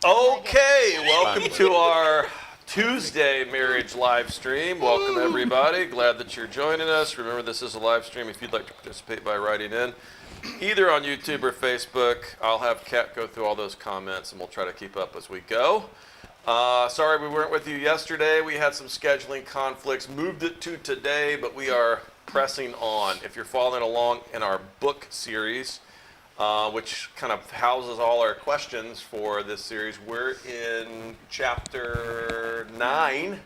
Okay, welcome to our Tuesday marriage live stream. Welcome everybody. Glad that you're joining us. Remember, this is a live stream. If you'd like to participate by writing in, either on YouTube or Facebook, I'll have Kat go through all those comments and we'll try to keep up as we go. Sorry we weren't with you yesterday. We had some scheduling conflicts. Moved it to today, but we are pressing on. If you're following along in our book series, which kind of houses all our questions for this series. We're in chapter 9,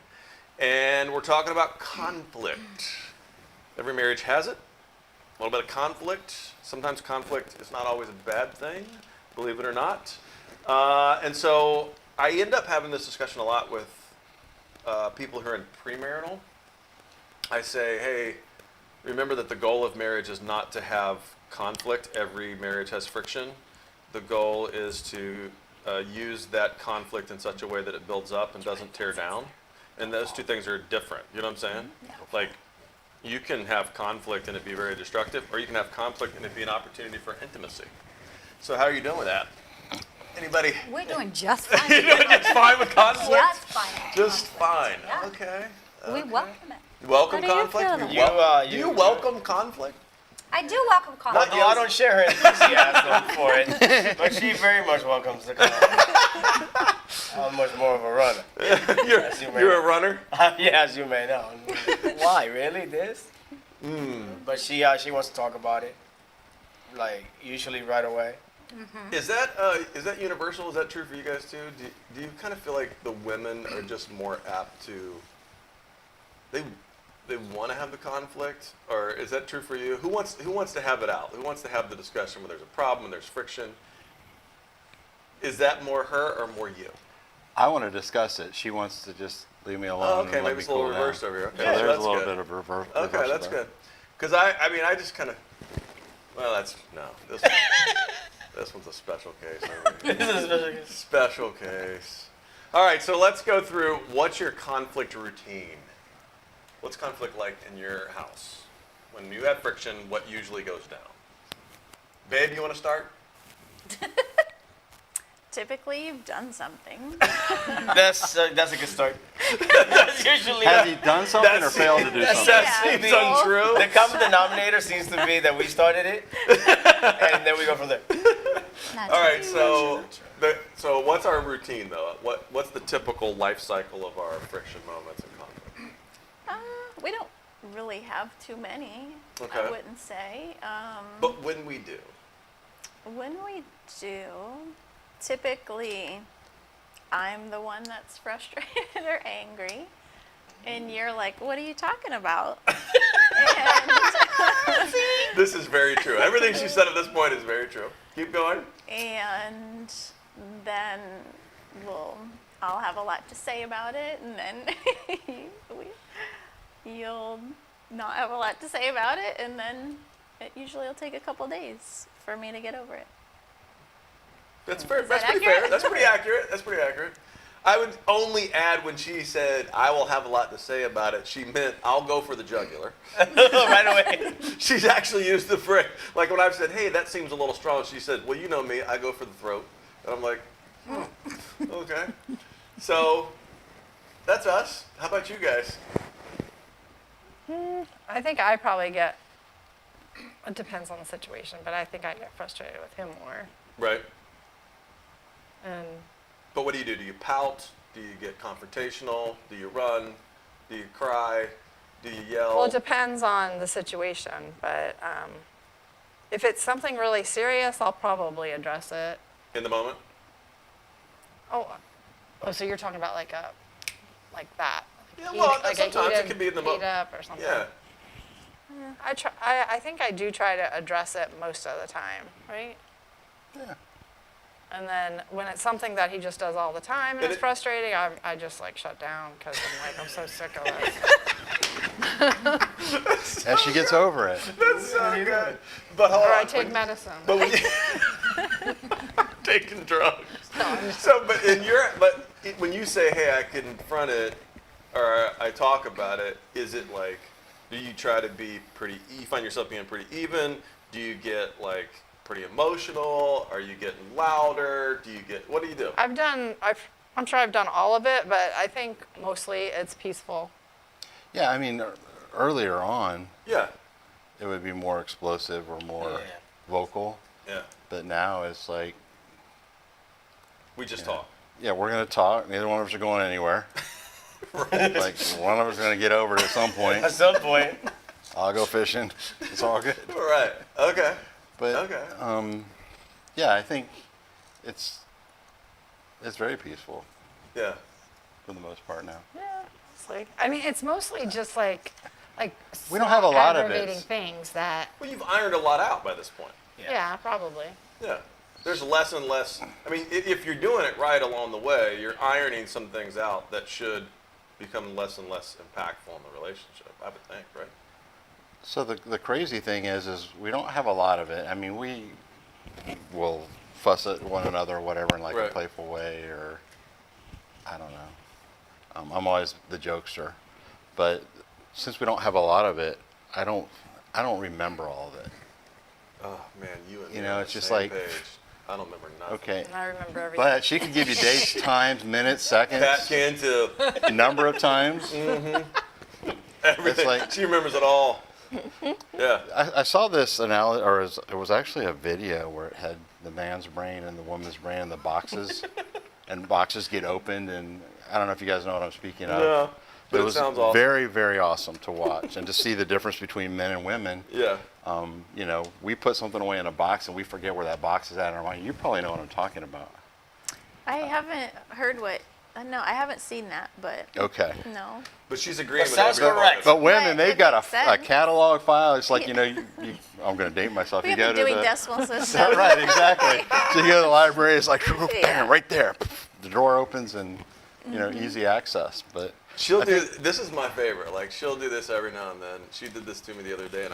and we're talking about conflict. Every marriage has it, a little bit of conflict. Sometimes conflict is not always a bad thing, believe it or not. And so I end up having this discussion a lot with people who are in premarital. I say, hey, remember that the goal of marriage is not to have conflict. Every marriage has friction. The goal is to use that conflict in such a way that it builds up and doesn't tear down. And those two things are different. You know what I'm saying? Like, you can have conflict and it be very destructive, or you can have conflict and it be an opportunity for intimacy. So how are you doing with that? Anybody? We're doing just fine. You're doing just fine with conflict? Just fine. Just fine. Yeah. Okay. We welcome it. You welcome How do you conflict? feel You about do you welcome conflict? I do welcome conflict. I don't share her enthusiasm for it, but she very much welcomes the conflict. I'm much more of a runner. You're a runner? Yeah, as you may know. Why, really, this? But she wants to talk about it, like, usually right away. Mm-hmm. Is that universal? Is that true for you guys too? Do you kind of feel like the women are just more apt to, they want to have the conflict, or is that true for you? Who wants to have it out? Who wants to have the discussion when there's a problem, when there's friction? Is that more her or more you? I want to discuss it. She wants to just leave me alone. Oh, okay, and let maybe me it's a little cool down. reversed over here. Okay, Yeah, so there's that's a little good. bit of reverse. Okay, that's good. Because I just kind of, well, this one's a special case. This is a special case. Special case. All right, so let's go through what's your conflict routine? What's conflict like in your house? When you have friction, what usually goes down? Babe, you want to start? Typically, you've done something. That's a good start. That's usually Has he done something or failed to do something? That Yeah. seems untrue. the common denominator seems to be that we started it, and then we go from there. All right, so what's our routine though? What's the typical life cycle of our friction moments and conflict? We don't really have too many, Okay. I wouldn't say. But when we do, When we do, typically, I'm the one that's frustrated or angry. And you're like, what are you talking about? this is very true. Everything she said at this point is very true. Keep going. And then I'll have a lot to say about it, and then you'll not have a lot to say about it, and then it usually will take a couple days for me to get over it. That's fair. Is That's that pretty accurate? fair. That's pretty accurate. That's pretty accurate. I would only add when she said, I will have a lot to say about it, she meant, I'll go for the jugular. Right away. She's actually used the phrase. Like when I've said, hey, that seems a little strong, she said, well, you know me, I go for the throat. And I'm like, okay. So that's us. How about you guys? I think I probably get, it depends on the situation, but I think I get frustrated with him more. Right. And But what do? Do you pout? Do you get confrontational? Do you run? Do you cry? Do you yell? well, it depends on the situation, but if it's something really serious, I'll probably address it. In the moment? Oh, so you're talking about like that? Yeah, well, like sometimes it heated can be in the heat moment. up or something. Yeah. I think I do try to address it most of the time, right? Yeah. And then when it's something that he just does all the time and And it's it- frustrating, I just like shut down because I'm so sick of it. As she gets over it. That's so good. But hold Or on. I take medicine. But when you taking drugs. So, but when you say, hey, I confront it, or I talk about it, is it like, do you try to be pretty? You find yourself being pretty even? Do you get like pretty emotional? Are you getting louder? What do you do? I'm sure I've done all of it, but I think mostly it's peaceful. Yeah, I mean, earlier on, Yeah. it would be more explosive or more Yeah. vocal, Yeah. but now it's like, We just talk. yeah, we're going to talk. Neither one of us are going anywhere. Like, one of us is going to get over it at some point. At some point. I'll go fishing. It's all good. All right. Okay. But Okay. yeah, I think it's very peaceful Yeah. for the most part now. Yeah, it's like, I mean, it's mostly just like We don't have a lot of it. aggravating things that, Well, you've ironed a lot out by this point. yeah, probably. Yeah. There's less and less. I mean, if you're doing it right along the way, you're ironing some things out that should become less and less impactful in the relationship, I would think, right? So the crazy thing is we don't have a lot of it. I mean, we will fuss at one another or whatever in like Right. a playful way, or I don't know. I'm always the jokester, but since we don't have a lot of it, I don't remember all of it. Oh man, you and You me know, on it's the just same like- page. I don't remember nothing. Okay, And I remember everything. but she could give you dates, times, minutes, Pat seconds, can too. number of times. Everything. like- She remembers it all. Yeah. I saw this analogy, or it was actually a video where it had the man's brain and the woman's brain in the boxes, and boxes get opened, and I don't know if you guys know what I'm speaking of. No. But It it was sounds awesome. very, very awesome to watch and to see the difference between men and women. Yeah. You know, we put something away in a box and we forget where that box is at in our mind. You probably know what I'm talking about. I haven't heard no, I haven't seen that, but Okay. no. But she's agreeing That with sounds everyone. correct. But women, Right, they've it got makes a sense. catalog file. It's like, you know, I'm going to date myself. We You have go been to doing the, decimal system. right, exactly. So you go to the library, it's like, bam, Yeah. right there. The door opens and, you know, easy access. But She'll do. This is my favorite. Like she'll do this every now and then. She did this to me the other day, and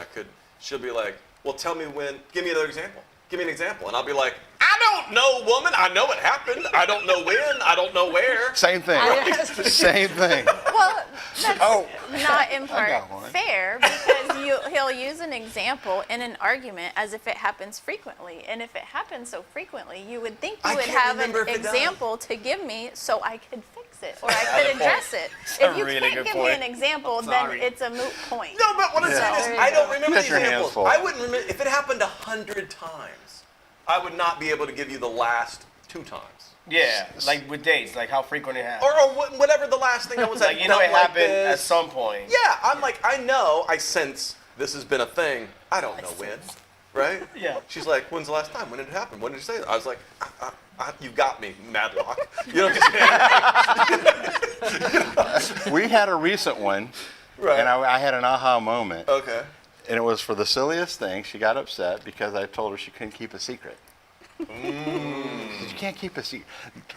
she'll be like, "Well, tell me when. Give me another example. Give me an example." And I'll be like, "I don't know, woman. I know it happened. I don't know when. I don't know where." same thing. Same thing. Well, that's Oh. not in part got one. fair because he'll use an example in an argument as if it happens frequently. And if it happens so frequently, you would think you I would can't have an remember if it does. example to give me so I could fix it or I could Good point. address it. a If you really can't good give me point. an example, I'm then sorry. it's a moot point. No, but what I'm Yeah. saying is, I don't remember Get the your hands examples. full. I wouldn't remember if it happened 100 times. I would not be able to give you the last 2 times, Yeah, like with dates, like how frequent it happens. or whatever the last thing I was Like, you know, felt it like happened at this. some point. Yeah, I'm like, I know, I sense this has been a thing. I don't know when, right? Yeah. She's like, when's the last time? When did it happen? When did you say that? I was like, you got me, Madlock. You know what I'm saying? We had a recent one, Right. and I had an aha moment. Okay. And it was for the silliest thing. She got upset because I told her she couldn't keep a secret. You can't keep a secret.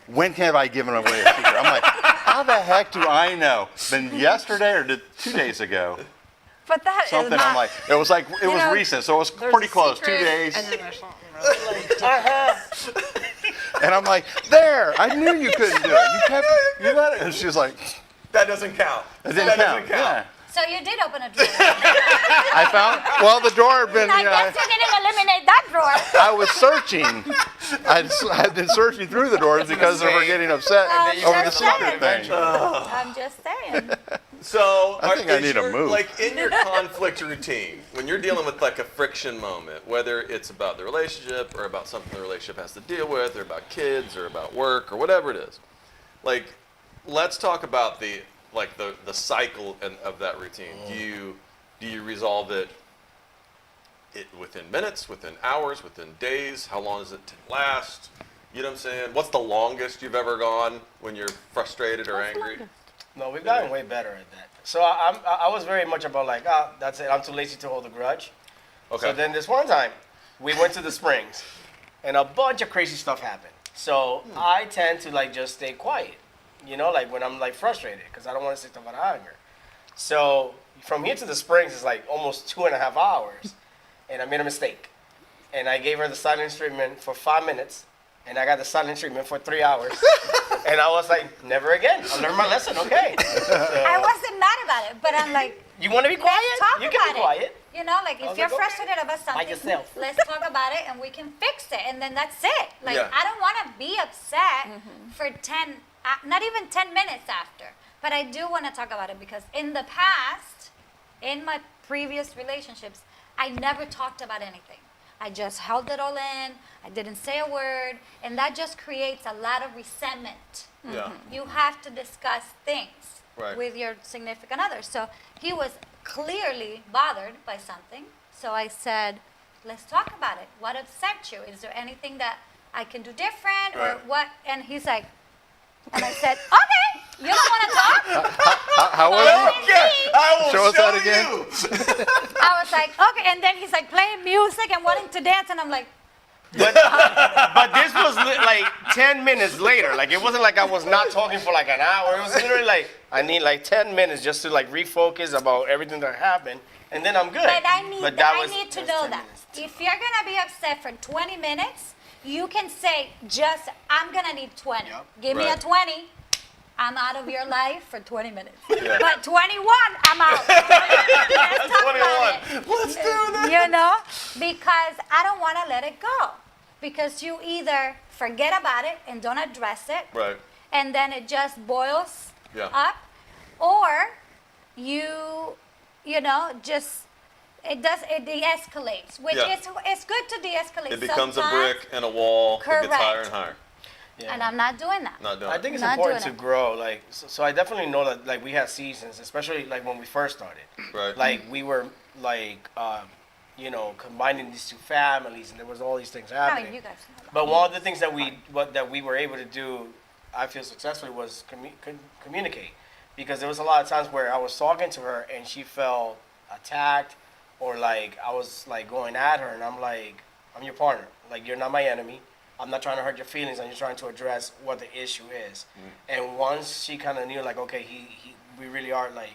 When have I given away a secret? I'm like, how the heck do I know? Been yesterday or 2 days ago? But that is Something. not, I'm like, it was know, recent, so it was there's pretty a close. 2 secret, days. And then there's something really And I'm like, there. I knew you couldn't do it. You let it. And she's like, That doesn't count. it didn't that count. doesn't count. Yeah. So you did open a drawer. I found. Well, the door had been. I You know, guess you didn't eliminate that drawer. I was searching. I'd been searching through the doors because of her getting upset then you over the just secret said thing. I'm just saying. So, I think I need a move. Like in your conflict routine, when you're dealing with like a friction moment, whether it's about the relationship or about something the relationship has to deal with, or about kids, or about work, or whatever it is, like, let's talk about the cycle of that routine. Do you resolve it within minutes, within hours, within days? How long does it last? You know what I'm saying? What's the longest you've ever gone when you're frustrated or angry? No, we've gotten way better at that. So I was very much about like, that's it. I'm too lazy to hold a grudge. Okay. So then this one time, we went to the Springs, and a bunch of crazy stuff happened. So I tend to like just stay quiet, you know, like when I'm like frustrated, because I don't want to say stuff out of anger. So from here to the Springs is like almost 2.5 hours, and I made a mistake, and I gave her the silence treatment for 5 minutes, and I got the silent treatment for 3 hours. And I was like, never again. I'll learn my lesson, okay. I wasn't mad about it, but I'm like, You want to be quiet? talk You can be about it. quiet. You know, like I if was you're like, okay, frustrated about something, yourself. let's talk about it and we can fix it, and then that's it. Like Yeah. I don't want to be upset for 10, not even 10 minutes after, but I do want to talk about it because in the past, in my previous relationships, I never talked about anything. I just held it all in. I didn't say a word, and that just creates a lot of resentment. Yeah. You have to discuss things Right. with your significant other. So he was clearly bothered by something. So I said, let's talk about it. What upset you? Is there anything that I can do different or Right. what? And he's like, and I said, okay, you don't want to talk? How was it? Okay, I will Show us that again. you. I was like, okay. And then he's like playing music and wanting to dance. And I'm like, But this was like 10 minutes later. Like it wasn't like I was not talking for like an hour. It was literally like I need like 10 minutes just to like refocus about everything that happened, and then I'm good. but I need, that I was- need to was know 10 that. minutes. If you're going to be upset for 20 minutes, you can say, just, I'm going to need 20. Yep. Give me a Right. 20. I'm out of your life for 20 minutes. Yeah. But 21, I'm out. Let's talk about it. Let's do that. You know, because I don't want to let it go. Because you either forget about it and don't address it, Right. and then it just boils Yeah. up, or you know, just it de-escalates, which Yeah. is it's good to de-escalate. It becomes a sometimes, brick and a wall. It gets Correct. higher and higher. Yeah. and I'm not doing that. Not doing I it. think it's Not important to doing it. grow. Like, so I definitely know that like we had seasons, especially like when we first started. Right. Like we were like, you know, combining these two families, and there was all these things I happening. mean, you guys know that. But one of the things that we were able to do, I feel successfully, was communicate, because there was a lot of times where I was talking to her and she felt attacked, or like I was like going at her, and I'm like, I'm your partner. Like you're not my enemy. I'm not trying to hurt your feelings. I'm just trying to address what the issue is. And once she kind of knew, like, okay, we really are like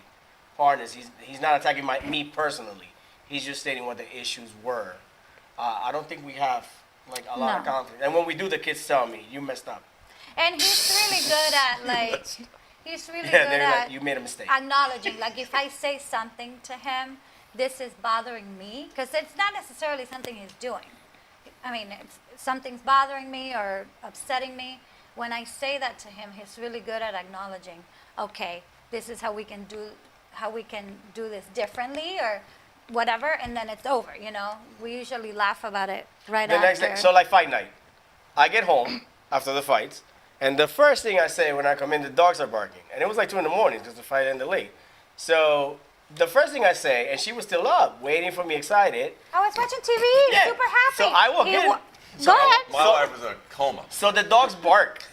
partners. He's not attacking me personally. He's just stating what the issues were. I don't think we have like a lot of No. conflict. And when we do, the kids tell me, you messed up. And he's really good at like he's really Yeah, good they're at like, you made a mistake. acknowledging. Like if I say something to him, this is bothering me, because it's not necessarily something he's doing. I mean, it's, something's bothering me or upsetting me. When I say that to him, he's really good at acknowledging. Okay, this is how we can do this differently or whatever, and then it's over. You know, we usually laugh about it right The after. next day, so like fight night, I get home after the fights, and the first thing I say when I come in, the dogs are barking, and it was like 2 a.m. because the fight ended late. So the first thing I say, and she was still up, waiting for me, excited. I was watching TV, Yeah. super happy. So I walk in. Go ahead. My wife was in a coma. So the dogs bark,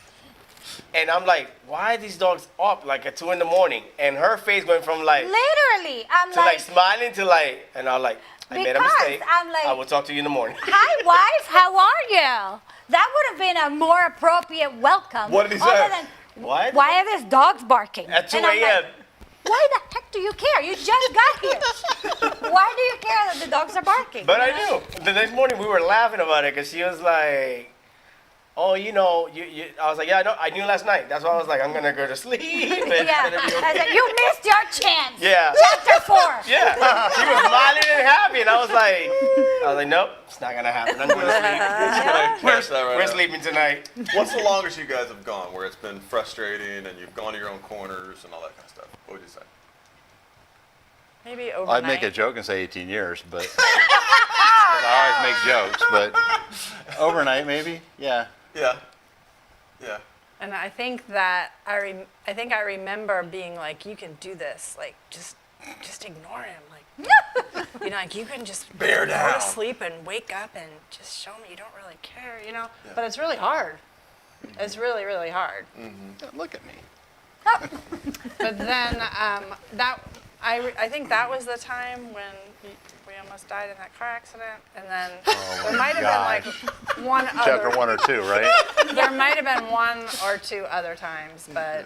and I'm like, why are these dogs up like at 2 a.m.? And her face going from like Literally, I'm to like like, smiling to like, and I'm like, I made a Because mistake. I'm like- I will talk to you in the morning. hi wife, how are you? That would have been a more appropriate welcome. What did he other say? than, What? why are these dogs barking? At 2 And I'm a.m. like, why the heck do you care? You just got here. Why do you care that the dogs are barking? But You I know? knew. The next morning we were laughing about it because she was like, "Oh, you know, you." I was like, "Yeah, I knew last night. That's why I was like, I'm gonna go to sleep." And Yeah, it's gonna be I okay." said, you missed your chance. Yeah. Chapter 4. Yeah. She was smiling and happy, and I was like, "Nope, it's not gonna happen. I'm going to sleep. Catch that right We're now. sleeping tonight." What's the longest you guys have gone where it's been frustrating and you've gone to your own corners and all that kind of stuff? What would you say? Maybe overnight. I'd make a joke and say 18 years, but 'cause I always make jokes. But overnight, maybe, yeah. Yeah. Yeah. And I think that I think I remember being like, you can do this. Like, just ignore him. Like, you know, like you can just Bear go down. to sleep and wake up and just show me you don't really care. You know. But it's really hard. It's really, really hard. Look at me. But then I think that was the time when we almost died in that car accident, and then there might have been like one Chapter other. 1 or 2, right? There might have been one or two other times, but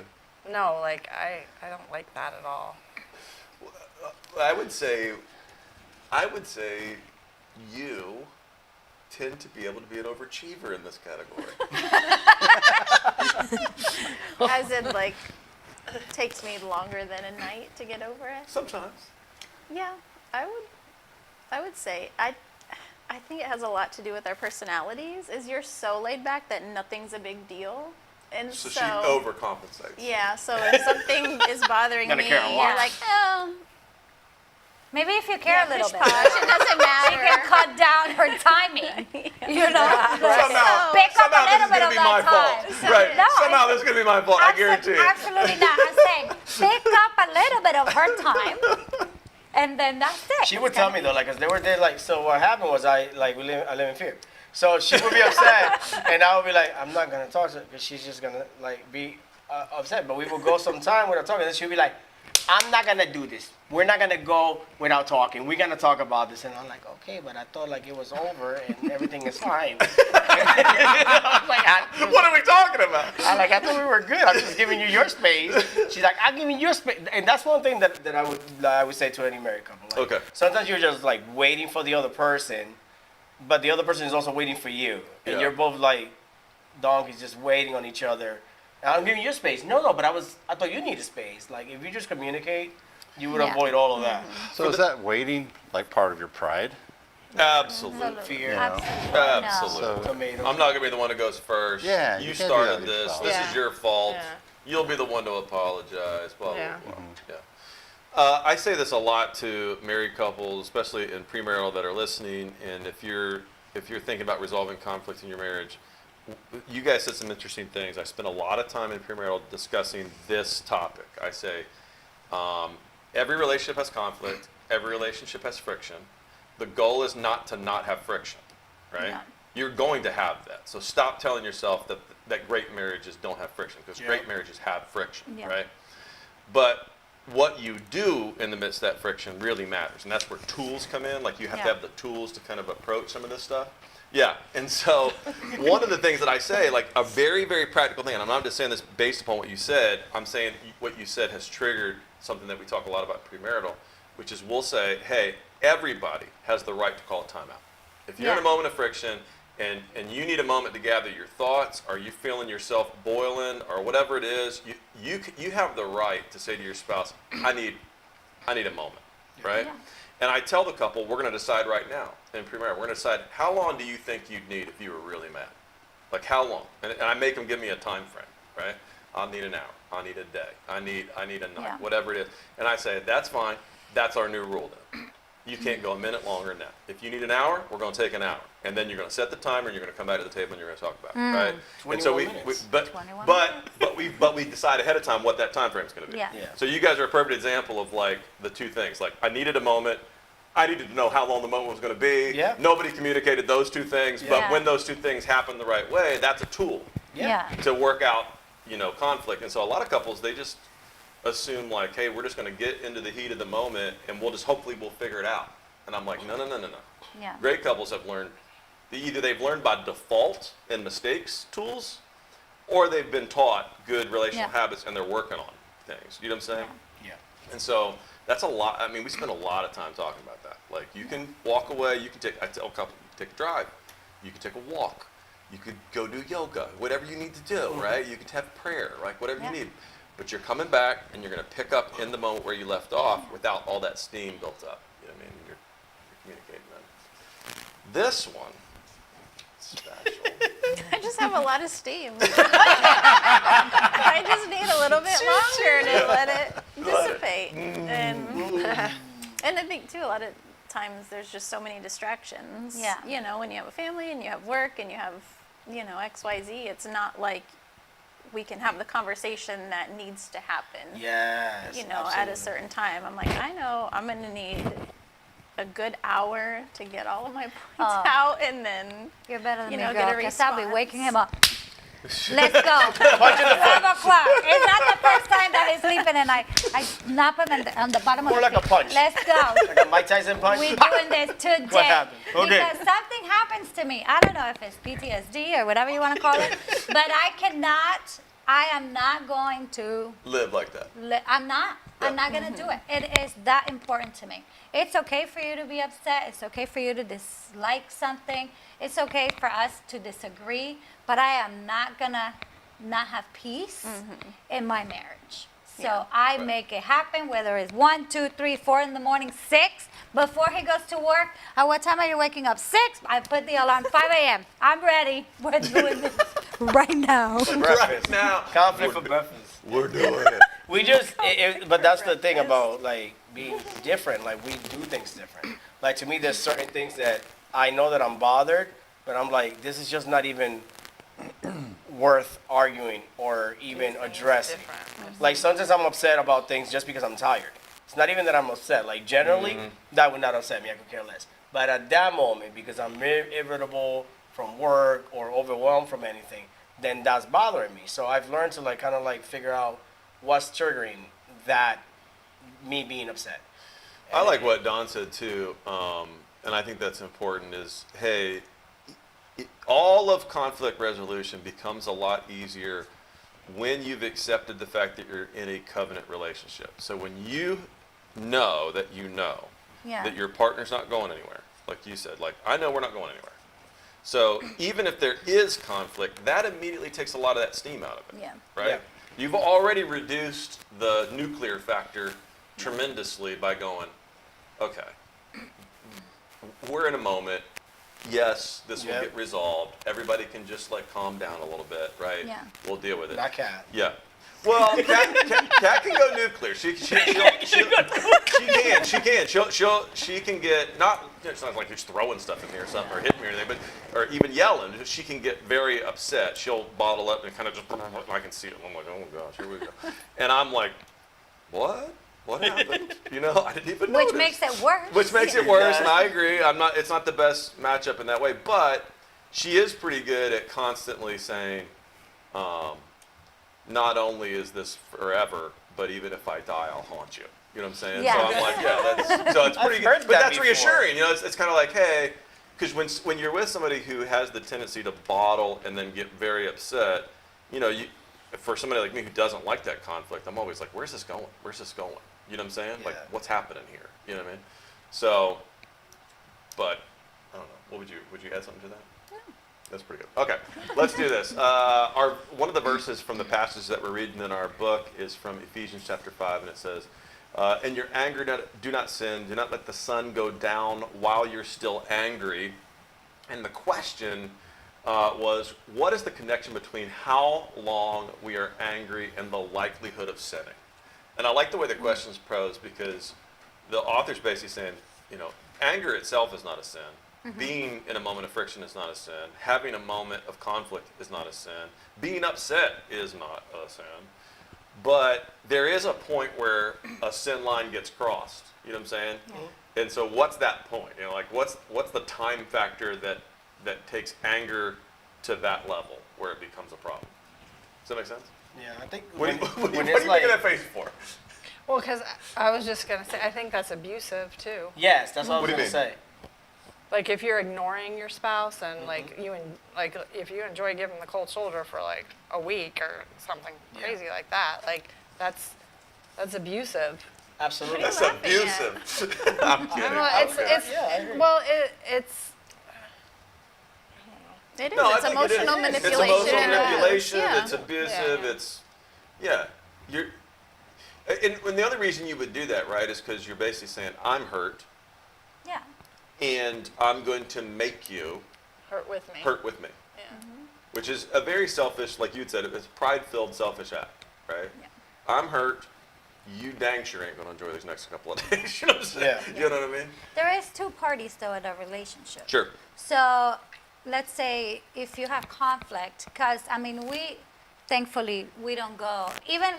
no, like I don't like that at all. I would say you tend to be able to be an overachiever in this category. As in, like, takes me longer than a night to get over it. Sometimes. Yeah, I would. I would say I think it has a lot to do with our personalities. Is you're so laid back that nothing's a big deal, and So so, she overcompensates. yeah. So if something is bothering Gonna me, care a lot. you're like, oh, Maybe if you care a little pish bit. posh, it doesn't She can matter. cut down her timing. You know, Somehow, pick up somehow a little this is bit gonna of be that my fault. time. Right. No, Somehow this is gonna be my fault. I guarantee it. Absolutely not. I'm saying pick up a little bit of her time, and then that's it. She would tell me though, like, 'cause they were there, like, so what happened was I live in fear. So she would be upset, and I would be like, I'm not gonna talk to her because she's just gonna like be upset. But we would go sometime without talking, and she would be like, I'm not gonna do this. We're not gonna go without talking. We're gonna talk about this. And I'm like, okay, but I thought like it was over and everything is fine. I'm like, What are we talking about? I thought we were good. I'm just giving you your space. She's like, I'm giving you your space. And that's one thing that I would say to any married couple. Like, Okay. sometimes you're just like waiting for the other person, but the other person is also waiting for you. And Yeah. you're both like donkeys just waiting on each other. And I'm giving you space. No, but I thought you needed space. Like if you just communicate, you would Yeah. avoid all of that. So is that waiting like part of your pride? Absolutely. Fear. Absolutely. Absolutely. No. So Tomato. I'm not gonna be the one who goes first. Yeah, You you can't do that started to this. yourself. This Yeah. is your fault. Yeah. You'll be the one to apologize. Blah blah Yeah. blah. Yeah. I say this a lot to married couples, especially in premarital that are listening. And if you're thinking about resolving conflict in your marriage, you guys said some interesting things. I spent a lot of time in premarital discussing this topic. I say every relationship has conflict. Every relationship has friction. The goal is not to not have friction, right? Yeah. You're going to have that. So stop telling yourself that great marriages don't have friction, because Yeah. great marriages have friction, Yeah. right? But what you do in the midst of that friction really matters, and that's where tools come in. Like you have to Yeah. have the tools to kind of approach some of this stuff. Yeah, and so one of the things that I say, like a very, very practical thing, and I'm not just saying this based upon what you said, I'm saying what you said has triggered something that we talk a lot about in premarital, which is we'll say, hey, everybody has the right to call a timeout. If you're in a Yeah. moment of friction and you need a moment to gather your thoughts, or you feeling yourself boiling, or whatever it is, you have the right to say to your spouse, I need a moment, right? Yeah. And I tell the couple, we're going to decide right now in premarital, we're going to decide how long do you think you'd need if you were really mad? Like how long? And I make them give me a time frame, right? I'll need an hour. I need a day. I need a night, Yeah. whatever it is. And I say, that's fine. That's our new rule then. You can't go a minute longer than that. If you need an hour, we're going to take an hour. And then you're going to set the timer and you're going to come back to the table and you're going to talk about it, right? And so 21 minutes. but 21 we decide ahead of time what that time frame is going to be. Yeah. Yeah. So you guys are a perfect example of like the two things. Like I needed a moment. I needed to know how long the moment was going to be. Yeah. Nobody communicated those two things, but Yeah. when those two things happen the right way, that's a tool Yeah. to work out, conflict. And so a lot of couples, they just assume like, hey, we're just going to get into the heat of the moment and hopefully we'll figure it out. And I'm like, no. Yeah. Great couples have learned, either they've learned by default in mistakes tools, or they've been taught good relational Yeah. habits and they're working on things. You know what I'm saying? Yeah. And so that's a lot. I mean, we spend a lot of time talking about that. Like you can walk away, I tell a couple, you can take a drive, you can take a walk, you could go do yoga, whatever you need to do, right? You could have prayer, like whatever Yeah. you need. But you're coming back and you're going to pick up in the moment where you left off without all that steam built up. You know what I mean? You're communicating then. This one, special. I just have a lot of steam. I just need a little bit longer to let it dissipate. And I think too, a lot of times there's just so many distractions. Yeah. When you have a family and you have work and you have, XYZ, it's not like we can have the conversation that needs to happen. Yes. At absolutely. a certain time. I'm like, I know I'm going to need a good hour to get all of my points Oh. out, and then You're better than me, get girl, a because I'll be response. waking him up. Let's go. 12 o'clock. It's not the first time that he's sleeping and I snap him on the bottom of More the like a feet. punch. Let's go. Like a Mike Tyson punch. We're doing this today. What happened? Okay. Because something happens to me. I don't know if it's PTSD or whatever you want to call it, but I am not going to, Live like that. I'm not going to do it. It is that important to me. It's okay for you to be upset. It's okay for you to dislike something. It's okay for us to disagree, but I am not going to not have peace in my marriage. So Yeah. I make it happen, whether it's 1, 2, 3, 4 in the morning, 6. Before he goes to work, at what time are you waking up? 6. I put the alarm 5 a.m. I'm ready. We're doing this right now. Breakfast. now. Conflict for breakfast. We're doing it. We just, but that's the thing about like being different. Like we do things different. Like to me, there's certain things that I know that I'm bothered, but I'm like, this is just not even worth arguing or even addressing. Different. Like sometimes I'm upset about things just because I'm tired. It's not even that I'm upset. Like generally, that would not upset me. I could care less. But at that moment, because I'm irritable from work or overwhelmed from anything, then that's bothering me. So I've learned to like kind of like figure out what's triggering that me being upset. I like what Don said too, and I think that's important. Is hey, all of conflict resolution becomes a lot easier when you've accepted the fact that you're in a covenant relationship. So when you know that Yeah. that your partner's not going anywhere, like you said, like I know we're not going anywhere. So even if there is conflict, that immediately takes a lot of that steam out of it. Yeah. Right? Yeah. You've already reduced the nuclear factor tremendously by going, okay, we're in a moment. Yes, this will Yep. get resolved. Everybody can just like calm down a little bit, right? Yeah. We'll deal with it. Not cat. Yeah. Well, Kat can go nuclear. She can. She can get not. It's not like she's throwing stuff in me or something or hitting me or anything, but or even yelling. She can get very upset. She'll bottle up and kind of just. I can see it. I'm like, oh gosh, here we go. And I'm like, what? What happened? You know, I didn't even notice. Which makes it worse. Which makes it worse, and I agree. I'm not. It's not the best matchup in that way, but she is pretty good at constantly saying, not only is this forever, but even if I die, I'll haunt you. You know what I'm saying? Yeah. So I'm like, yeah, that's so it's pretty I've good. heard But that that's before. reassuring. You know, it's kind of like, hey, because when you're with somebody who has the tendency to bottle and then get very upset, you know, for somebody like me who doesn't like that conflict, I'm always like, where's this going? Where's this going? You know what I'm saying? Like, Yeah. what's happening here? You know what I mean? So, but I don't know. What would you add something to that? That's pretty good. Okay, let's do this. One of the verses from the passage that we're reading in our book is from Ephesians chapter 5, and it says, "In your anger, do not sin. Do not let the sun go down while you're still angry." And the question was, what is the connection between how long we are angry and the likelihood of sinning? And I like the way the question's posed because the author's basically saying, you know, anger itself is not a sin. Being in a moment of friction is not a sin. Having a moment of conflict is not a sin. Being upset is not a sin. But there is a point where a sin line gets crossed. You know what I'm saying? Yeah. And so what's that point? You know, like what's the time factor that takes anger to that level where it becomes a problem? Does that make sense? Yeah, I think What, when, what when are it's you like, making that face for? Well, because I was just going to say, I think that's abusive too. yes, that's what I What was do you gonna mean? say. Like if you're ignoring your spouse and like if you enjoy giving the cold shoulder for like a week or something crazy like that, like that's abusive. Absolutely. That's laughing at? abusive. I'm kidding. Well, I'm it's kidding. Yeah, I agree. well, it's It is. No, I It's think it is. emotional It's manipulation. emotional manipulation. Yeah. It's abusive. Yeah. It's you're. And the other reason you would do that, right, is because you're basically saying, I'm hurt, Yeah. and I'm going to make you hurt with me. hurt with me, Yeah. which is a very selfish, like you'd said, it's a pride-filled, selfish act, right? Yeah. I'm hurt. You dang sure ain't gonna enjoy these next couple of days. You know what I'm saying? Yeah. You know what I mean? There is two parties though in a relationship. Sure. So let's say if you have conflict, because I mean thankfully we don't go, even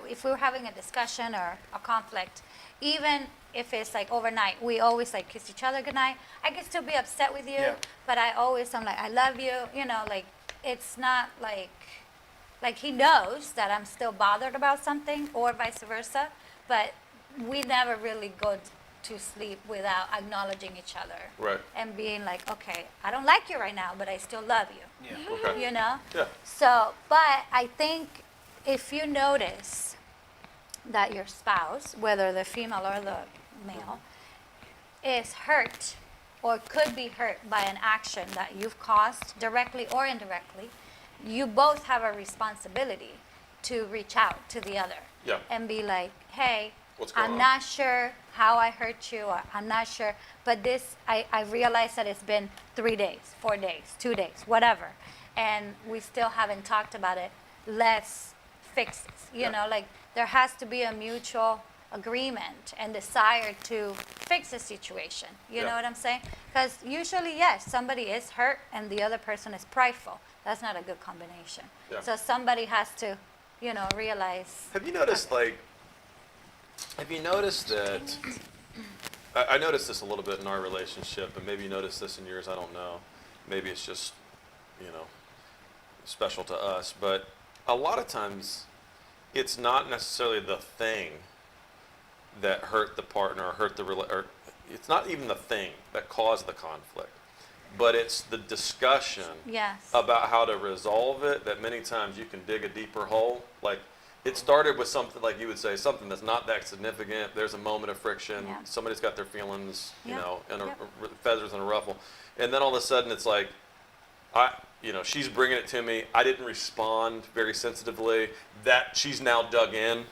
if we're having a discussion or a conflict, even if it's like overnight, we always like kiss each other goodnight. I can still be upset with you, Yeah. but I'm like, I love you, you know, like it's not like he knows that I'm still bothered about something or vice versa, but we never really go to sleep without acknowledging each other. Right. And being like, okay, I don't like you right now, but I still love you. Yeah. Okay. You know? Yeah. So, but I think if you notice that your spouse, whether the female or the male, is hurt or could be hurt by an action that you've caused directly or indirectly, you both have a responsibility to reach out to the other. Yeah. And be like, hey, What's going I'm on? not sure how I hurt you, or I'm not sure, but this, I realize that it's been 3 days, 4 days, 2 days, whatever. And we still haven't talked about it. Let's fix this. You Yeah. know, like there has to be a mutual agreement and desire to fix the situation. You Yeah. know what I'm saying? Because usually, yes, somebody is hurt and the other person is prideful. That's not a good combination. Yeah. So somebody has to, you know, realize. Have you noticed, that, I noticed this a little bit in our relationship, and maybe you noticed this in yours, I don't know. Maybe it's just, special to us, but a lot of times it's not necessarily the thing that hurt the partner or or it's not even the thing that caused the conflict, but it's the discussion Yes. about how to resolve it that many times you can dig a deeper hole. Like, it started with something, like you would say, something that's not that significant. There's a moment of friction. Yeah. Somebody's got their feelings, Yeah. and Yep. feathers in a ruffle. And then all of a sudden it's like, she's bringing it to me. I didn't respond very sensitively. That she's now dug in.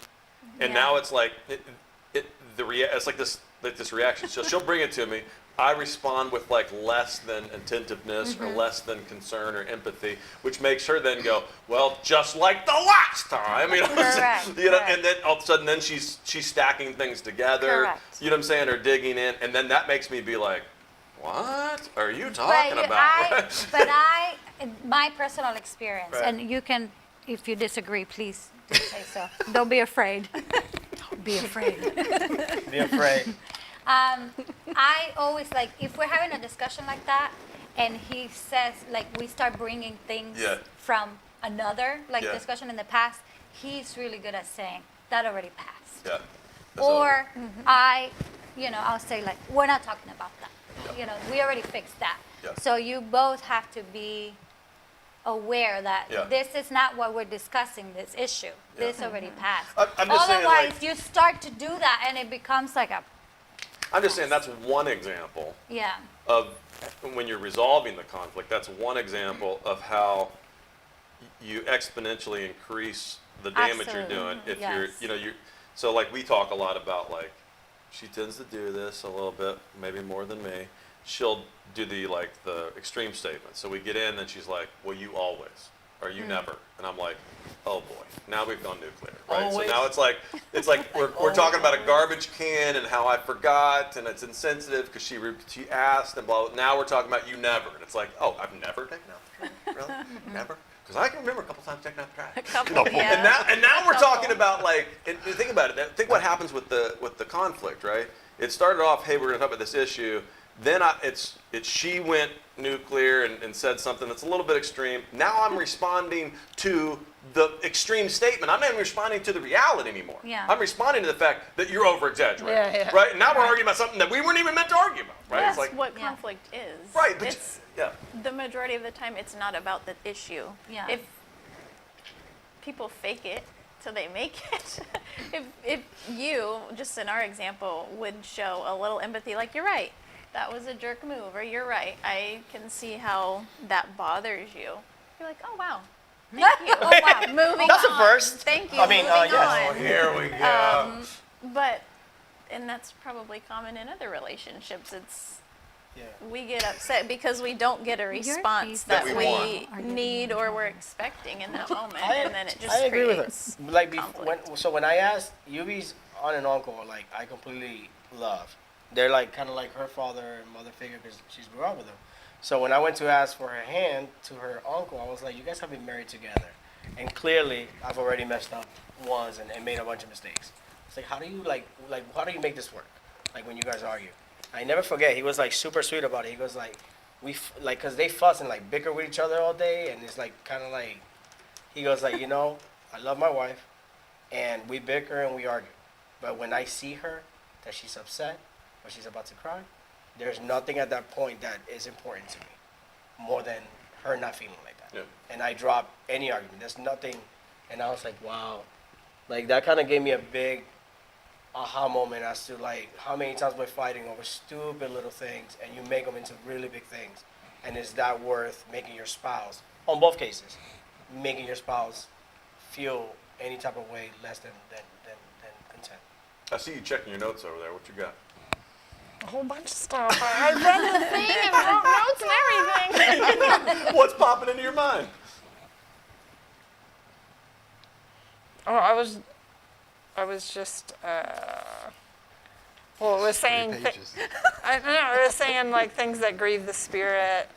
And Yeah. now it's like, it's like this reaction. So she'll bring it to me. I respond with like less than attentiveness Mm-hmm. or less than concern or empathy, which makes her then go, well, just like the last time, Correct, correct. and then all of a sudden then she's stacking things together, Correct. you know what I'm saying, or digging in, and then that makes me be like, what are you talking about? In my personal experience, Right. and you can, if you disagree, please do say so. Don't be afraid. Don't be afraid. Be afraid. I always like, if we're having a discussion like that, and he says, like, we start bringing things Yeah. from another, like Yeah. discussion in the past, he's really good at saying, that already passed. Yeah. That's Or I'll say like, we're not talking about that. We already fixed that. Yeah. So you both have to be aware that Yeah. this is not what we're discussing, this issue. This already passed. I'm just saying, Otherwise, like- you start to do that and it becomes like I'm just saying that's one example yeah. of when you're resolving the conflict. That's one example of how you exponentially increase the damage you're doing. Absolutely. If Yes. you're so like we talk a lot about, like, she tends to do this a little bit, maybe more than me. She'll do the extreme statement. So we get in and she's like, well, you always, or you never. And I'm like, oh boy, now we've gone nuclear, right? Always. So now it's like we're talking about a garbage can and how I forgot and it's insensitive because she asked and blah, blah. Now we're talking about you never. And it's like, oh, I've never taken out the trash, really? Never? Because I can remember a couple times taking out the trash. A couple, yeah. And now we're talking about, like, and think about it. Think what happens with the conflict, right? It started off, hey, we're going to talk about this issue. Then she went nuclear and said something that's a little bit extreme. Now I'm responding to the extreme statement. I'm not even responding to the reality anymore. Yeah. I'm responding to the fact that you're over exaggerating. Yeah. Right? And now we're arguing about something that we weren't even meant to argue about. Right? That's It's like, what Yeah. conflict is. right, but It's yeah. the majority of the time it's not about the issue. Yeah. If people fake it till they make it, if you, just in our example, would show a little empathy, like, you're right, that was a jerk move, or you're right, I can see how that bothers you. You're like, oh wow, thank you. Oh, wow. Moving That's a on. first. Thank you. I mean, moving yes. on. Here we go. But, and that's probably common in other relationships. It's Yeah. we get upset because we don't get a response That that we we want. need or we're expecting in that moment, and then it just I agree with creates her. Like conflict. when I asked Yubi's aunt and uncle, like I completely love. They're like kind of like her father and mother figure because she's grew up with them. So when I went to ask for her hand to her uncle, I was like, you guys have been married together, and clearly I've already messed up once and made a bunch of mistakes. It's like, how do you how do you make this work? Like when you guys argue. I never forget. He was like super sweet about it. He goes like, cause they fuss and like bicker with each other all day, and it's like kind of like, he goes like, I love my wife, and we bicker and we argue, but when I see her that she's upset or she's about to cry, there's nothing at that point that is important to me more than her not feeling like that. Yeah. And I drop any argument. There's nothing, and I was like, wow, like that kind of gave me a big aha moment as to like how many times we're fighting over stupid little things and you make them into really big things, and is that worth making your spouse, on both cases, making your spouse feel any type of way less than content. I see you checking your notes over there. What you got? A whole bunch of stuff. I read the thing and wrote notes and everything. What's popping into your mind? Oh, I was just, well, it was saying, Pages. I don't know, it was saying like things that grieve the spirit.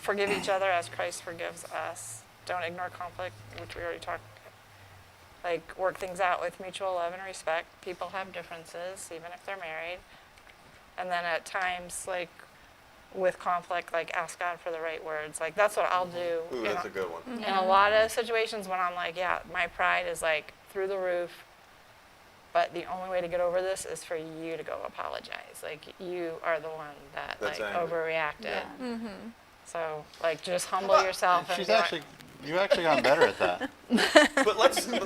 Forgive each other as Christ forgives us. Don't ignore conflict, which we already talked. Like, work things out with mutual love and respect. People have differences, even if they're married. And then at times, like, with conflict, like, ask God for the right words. Like, that's what I'll do. Ooh, that's a good one. In a lot of situations when I'm like, yeah, my pride is like through the roof, but the only way to get over this is for you to go apologize. Like, you are the one that That's like angry. overreacted. So like, just humble yourself and She's be like, actually, you actually gotten better at that. But let's stay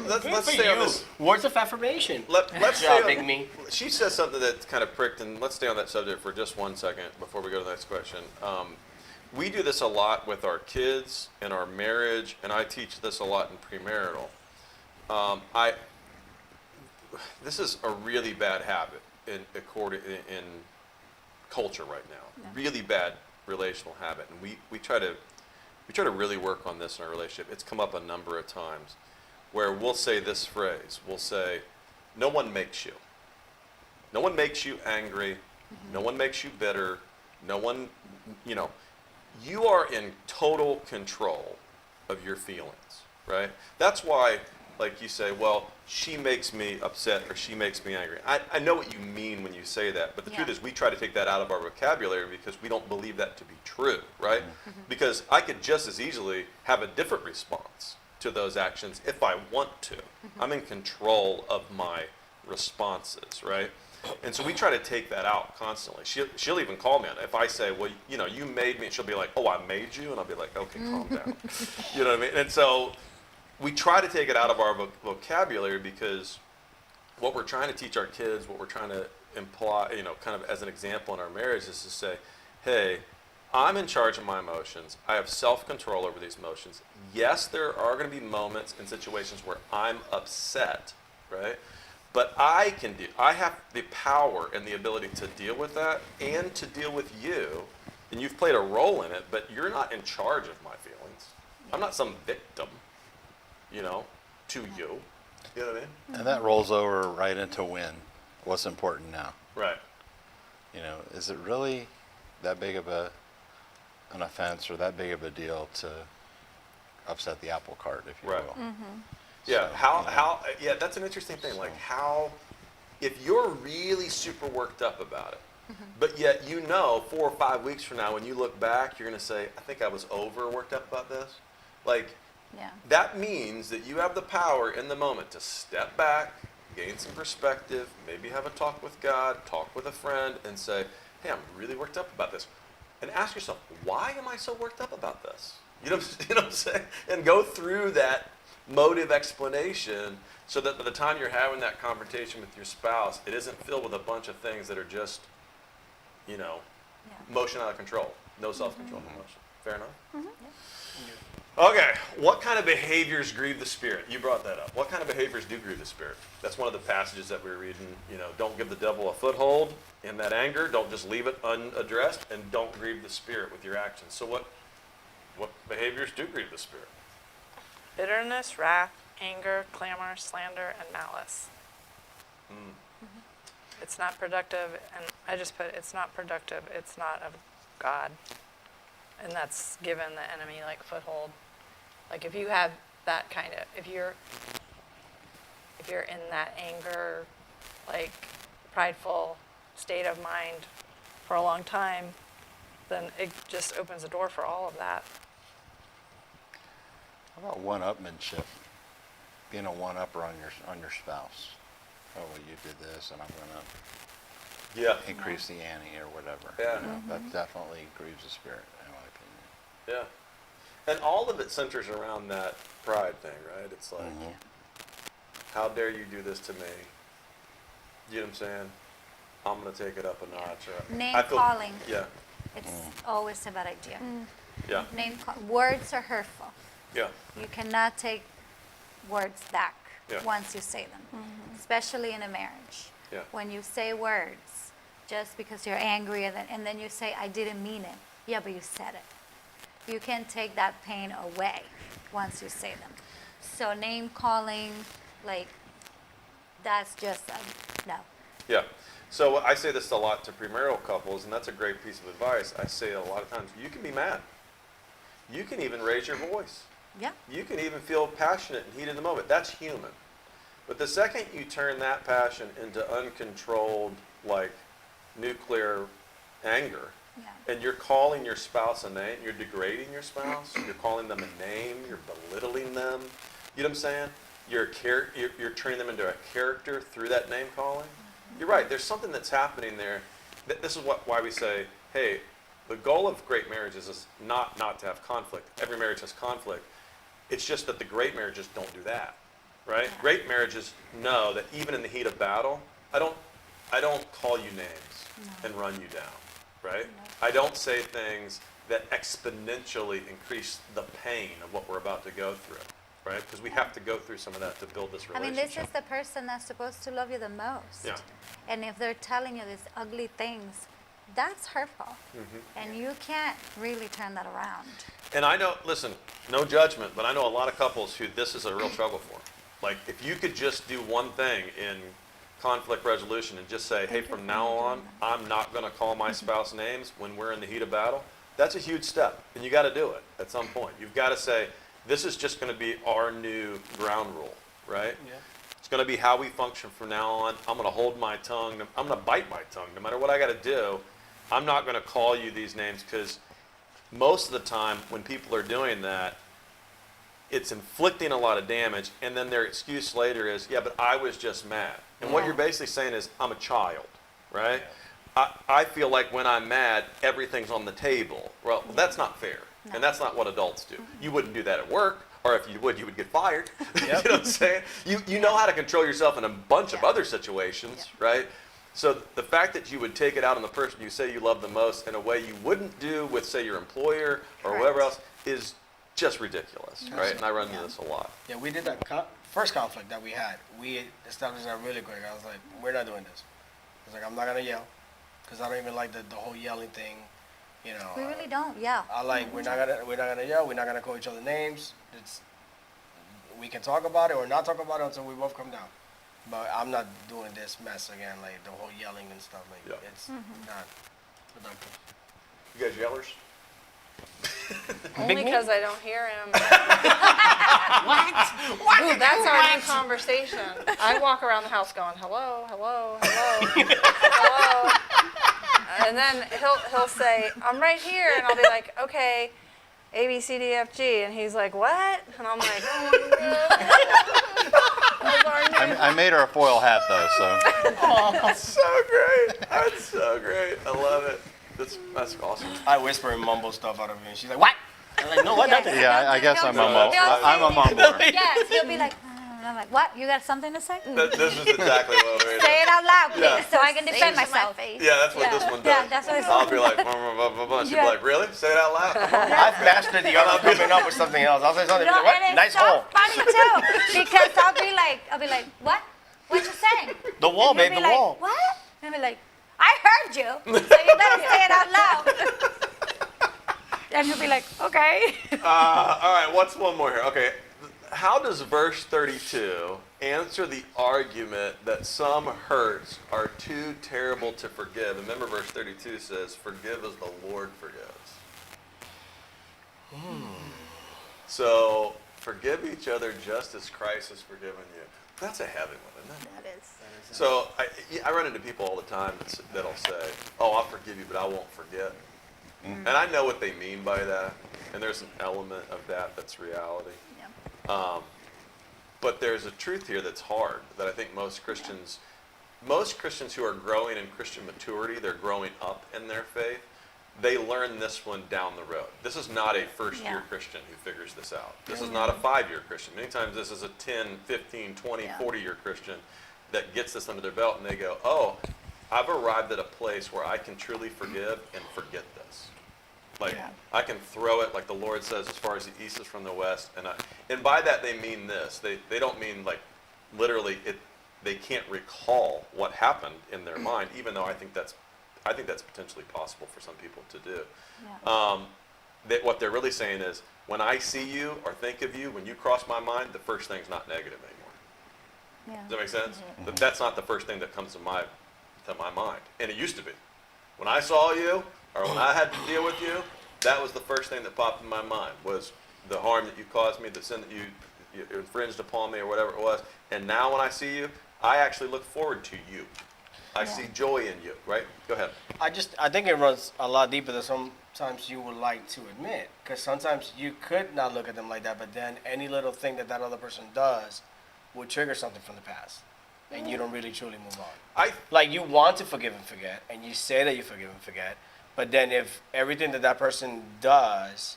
on this. Words of affirmation. Let's Good stay job, on, Big Me. She says something that kind of pricked, and let's stay on that subject for just 1 second before we go to the next question. We do this a lot with our kids and our marriage, and I teach this a lot in premarital. This is a really bad habit in culture right now. Really bad relational habit, and we try to really work on this in our relationship. It's come up a number of times where we'll say this phrase. We'll say, "No one makes you. No one makes you angry. No one makes you bitter. No one, you are in total control of your feelings," right? That's why, like you say, well, she makes me upset or she makes me angry. I know what you mean when you say that, but the truth Yeah. is we try to take that out of our vocabulary because we don't believe that to be true, right? Because I could just as easily have a different response to those actions if I want to. I'm in control of my responses, right? And so we try to take that out constantly. She'll even call me on it. If I say, well, you made me, and she'll be like, oh, I made you? And I'll be like, okay, calm down. You know what I mean? And so we try to take it out of our vocabulary because what we're trying to teach our kids, what we're trying to imply, kind of as an example in our marriage is to say, hey, I'm in charge of my emotions. I have self-control over these emotions. Yes, there are going to be moments and situations where I'm upset, right? But I have the power and the ability to deal with that and to deal with you. And you've played a role in it, but you're not in charge of my feelings. I'm not some victim, to you. You know what I mean? And that rolls over right into what's important now. Right. Is it really that big of an offense or that big of a deal to upset the apple cart, if you Right. will? Yeah, So, yeah, that's an interesting thing. Like if you're really super worked up about it, but yet 4 or 5 weeks from now when you look back, you're going to say, I think I was over worked up about this. Like, Yeah. that means that you have the power in the moment to step back, gain some perspective, maybe have a talk with God, talk with a friend, and say, hey, I'm really worked up about this. And ask yourself, why am I so worked up about this? You know what I'm saying? And go through that motive explanation so that by the time you're having that confrontation with your spouse, it isn't filled with a bunch of things that are just, emotion out of control. No self-control of emotion. Fair enough? Okay, what kind of behaviors grieve the Spirit? You brought that up. What kind of behaviors do grieve the Spirit? That's one of the passages that we were reading. Don't give the devil a foothold in that anger. Don't just leave it unaddressed, and don't grieve the Spirit with your actions. So what behaviors do grieve the Spirit? bitterness, wrath, anger, clamor, slander, and malice. It's not productive, and I just put it's not productive. It's not of God, and that's given the enemy like foothold. Like if you have that kind of, if you're in that anger, like prideful state of mind for a long time, then it just opens the door for all of that. How about one-upmanship? Being a one-upper on your spouse. Oh, well, you did this, and I'm going to Yeah. increase the ante or whatever. Yeah. That definitely grieves the spirit, in my opinion. Yeah. And all of it centers around that pride thing, right? It's like, how dare you do this to me? You know what I'm saying? I'm going to take it up a notch. Or Name I feel- calling. Yeah. It's always a bad idea. Yeah. Words are hurtful. Yeah. You cannot take words back Yeah. once you say them, especially in a marriage. Yeah. When you say words, just because you're angry and then you say, I didn't mean it. Yeah, but you said it. You can't take that pain away once you say them. So name calling, like, that's just no. Yeah. So I say this a lot to premarital couples, and that's a great piece of advice. I say a lot of times, you can be mad. You can even raise your voice. Yeah. You can even feel passionate and heated in the moment. That's human. But the second you turn that passion into uncontrolled, like, nuclear anger, Yeah. and you're calling your spouse a name, you're degrading your spouse, you're calling them a name, you're belittling them, you know what I'm saying? You're turning them into a character through that name calling. You're right, there's something that's happening there. This is why we say, hey, the goal of great marriages is not to have conflict. Every marriage has conflict. It's just that the great marriages don't do that, right? Yeah. Great marriages know that even in the heat of battle, I don't call you names and run you down, right? No. I don't say things that exponentially increase the pain of what we're about to go through, right? Because we have to go through some of that to build this I mean, relationship. this is the person that's supposed to love you the most. Yeah. And if they're telling you these ugly things, that's hurtful. And you can't really turn that around. And I know, listen, no judgment, but I know a lot of couples who this is a real struggle for. Like, if you could just do one thing in conflict resolution and just say, hey, from now on, I'm not going to call my spouse names when we're in the heat of battle, that's a huge step. And you got to do it at some point. You've got to say, this is just going to be our new ground rule, right? Yeah. It's going to be how we function from now on. I'm going to hold my tongue. I'm going to bite my tongue. No matter what I got to do, I'm not going to call you these names, because most of the time when people are doing that, it's inflicting a lot of damage, and then their excuse later is, yeah, but I was just mad. And what you're basically saying is, I'm a child, right? I feel like when I'm mad, everything's on the table. Well, that's not fair, and that's not what adults do. You wouldn't do that at work, or if you would get fired. You know what I'm saying? You know how to control yourself in a bunch of other situations, right? So the fact that you would take it out on the person you say you love the most in a way you wouldn't do with, say, your employer or whoever Correct. else is just ridiculous, right? And I run into this a lot. Yeah, we did that first conflict that we had. We established that really quick. I was like, we're not doing this. I was like, I'm not gonna yell, because I don't even like the whole yelling thing. You know. We really don't, yeah. I like we're not gonna yell. We're not gonna call each other names. We can talk about it or not talk about it until we both come down. But I'm not doing this mess again, like the whole yelling and stuff. Like Yeah. it's not productive. You guys yellers? Only me? because I don't hear him. Ooh, that's our new conversation. I walk around the house going, hello, hello, hello, hello. And then he'll say, I'm right here. And I'll be like, okay, A, B, C, D, F, G. And he's like, what? And I'm like, oh, that's our new I made her a foil hat though, so. That's so great. That's so great. I love it. That's awesome. I whisper and mumble stuff out of me, and she's like, "What?" I'm like, "No, what? Yes. Nothing." Yeah, I guess I'm a Don't say- I'm a mumbler. Yes, he'll be like, and I'm like, what? You got something to say? This is exactly what we're Say it out loud, please, Yeah. so I can defend Say it to my myself. face. Yeah, that's what this one does. Yeah, that's what it's I'll be like, blah, blah, blah, blah, blah. She'll be Yeah. like, really? Say it out loud. I've mastered the art of coming up with something else. I'll say something. No, Like, what? and Nice it's so hole. funny too, because I'll be like, what? What you saying? The wall, And he'll babe. be The like, wall. What? And I'll be like, I heard you, so you better say it out loud. And he'll be like, okay. All right, what's one more here? Okay, how does verse 32 answer the argument that some hurts are too terrible to forgive? And remember, verse 32 says, forgive as the Lord forgives. So, forgive each other just as Christ has forgiven you. That's a heavy one, isn't it? That is. So I run into people all the time that'll say, oh, I'll forgive you, but I won't forget. And I know what they mean by that, and there's an element of that that's reality. Yeah. But there's a truth here that's hard, that I think most Christians who are growing in Christian maturity, they're growing up in their faith, they learn this one down the road. This is not a first-year Yeah. Christian who figures this out. This is not a 5-year Christian. Many times this is a 10, 15, 20, Yeah. 40-year Christian that gets this under their belt, and they go, oh, I've arrived at a place where I can truly forgive and forget this. Like, Yeah. I can throw it, like the Lord says, as far as the east is from the west. And by that, they mean this. They don't mean, like, literally, they can't recall what happened in their mind, even though I think that's potentially possible for some people to do. Yeah. What they're really saying is, when I see you or think of you, when you cross my mind, the first thing's not negative anymore. Yeah. Does that make sense? But that's not the first thing that comes to my mind. And it used to be. When I saw you, or when I had to deal with you, that was the first thing that popped in my mind, was the harm that you caused me, the sin that you infringed upon me, or whatever it was. And now when I see you, I actually look forward to you. I see joy in you, right? Go ahead. I think it runs a lot deeper than sometimes you would like to admit. Because sometimes you could not look at them like that, but then any little thing that other person does would trigger something from the past. And you don't really truly move on. Like, you want to forgive and forget, and you say that you forgive and forget, but then if everything that person does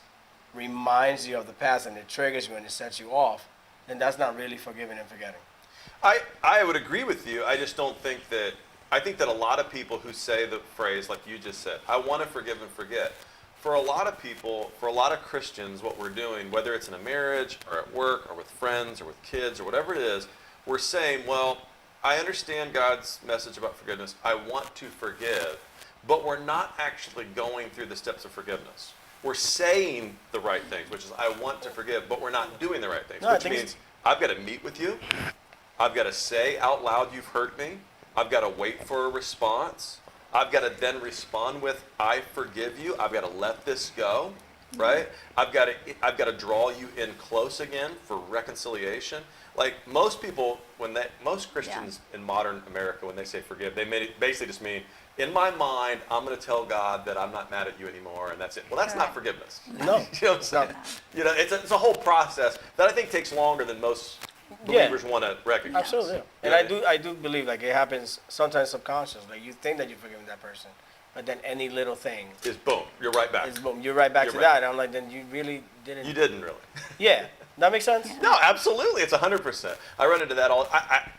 reminds you of the past and it triggers you and it sets you off, then that's not really forgiving and forgetting. I would agree with you. I just don't think that, I think that a lot of people who say the phrase, like you just said, I want to forgive and forget. For a lot of people, for a lot of Christians, what we're doing, whether it's in a marriage or at work or with friends or with kids or whatever it is, we're saying, well, I understand God's message about forgiveness. I want to forgive, but we're not actually going through the steps of forgiveness. We're saying the right things, which is I want to forgive, but we're not doing the right things, No, I which think means I've got to meet with you. I've got to say out loud, you've hurt me. I've got to wait for a response. I've got to then respond with, I forgive you. I've got to let this go, right? I've got to draw you in close again for reconciliation. Like most people, most Christians in modern America, when they say forgive, they basically just mean, in my mind, I'm going to tell God that I'm not mad at you anymore, and that's it. Well, that's not forgiveness. No. You know what I'm saying? You know, it's a whole process that I think takes longer than most believers want to recognize. Absolutely. And I do believe, like, it happens sometimes subconscious. Like, you think that you're forgiving that person, but then any little thing Is boom, you're right back. is boom, you're right back You're to right. that. And I'm like, then you really didn't. You didn't really. Yeah. That makes sense? No, absolutely. It's 100%. I run into that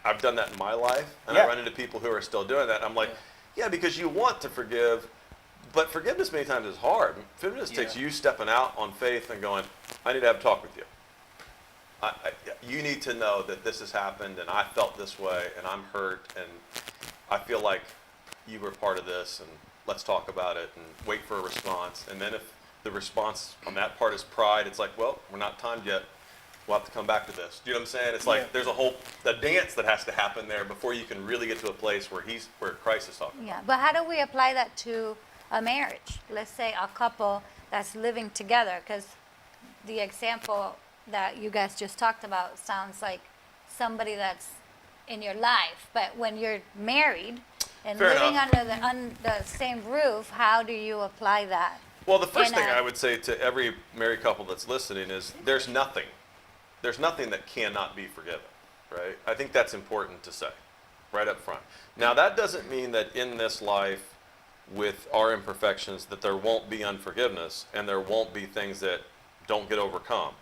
I've done that in my life, and I run into people who are still doing that. And I'm like, yeah, because you want to forgive, but forgiveness many times is hard. Forgiveness takes you stepping out on faith and going, I need to have a talk with you. You need to know that this has happened, and I felt this way, and I'm hurt, and I feel like you were part of this, and let's talk about it, and wait for a response. And then if the response on that part is pride, it's like, well, we're not timed yet. We'll have to come back to this. Do you know what I'm saying? It's like there's a dance that has to happen there before you can really get to a place where Christ is talking. Yeah, but how do we apply that to a marriage? Let's say a couple that's living together, because the example that you guys just talked about sounds like somebody that's in your life. But when you're married and Fair living enough. under the same roof, how do you apply that? Well, the first in thing a- I would say to every married couple that's listening is there's nothing that cannot be forgiven, right? I think that's important to say right up front. Now, that doesn't mean that in this life, with our imperfections, that there won't be unforgiveness and there won't be things that don't get overcome.